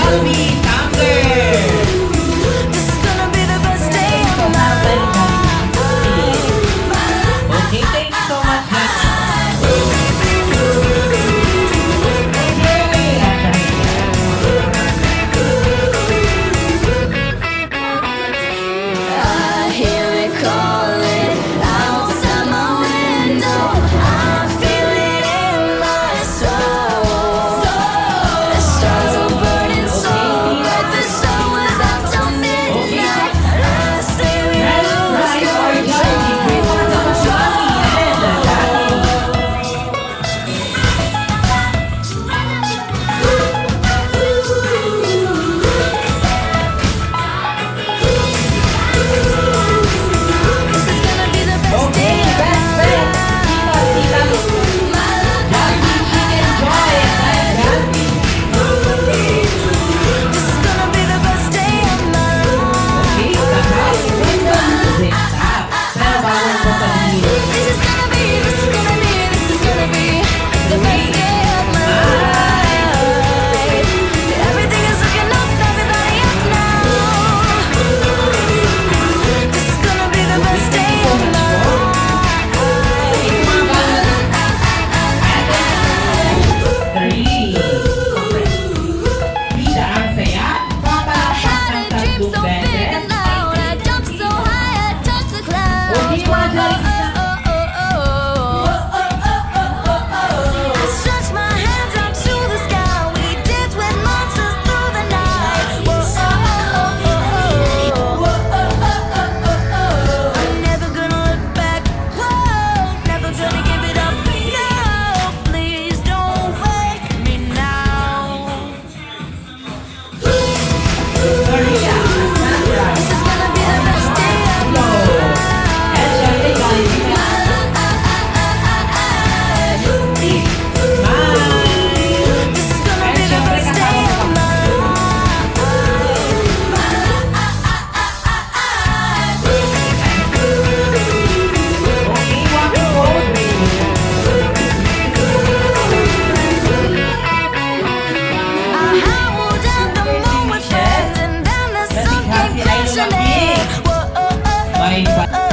Albi Thunder. This is gonna be the best day of my life. Okay, thank you so much, guys. I hear it calling outside my window. I feel it in my soul. The stars are burning so bright. The sun was out till midnight. I say we lose control. This is gonna be the best day of my life. This is gonna be the best day of my life. This is gonna be the best day of my life. Everything is looking up, everybody up now. This is gonna be the best day of my Had a dream so big and loud, I jumped so high, I touched the clouds. I stretched my hands up to the sky. We danced with monsters through the night. I'm never gonna look back. Whoa, never gonna give it up. No, please don't wake me now. This is gonna be the best day of my life. This is gonna be the best day of my I howled at the moon with friends, and then the sun came crashing in. Whoa, oh, oh, oh, oh.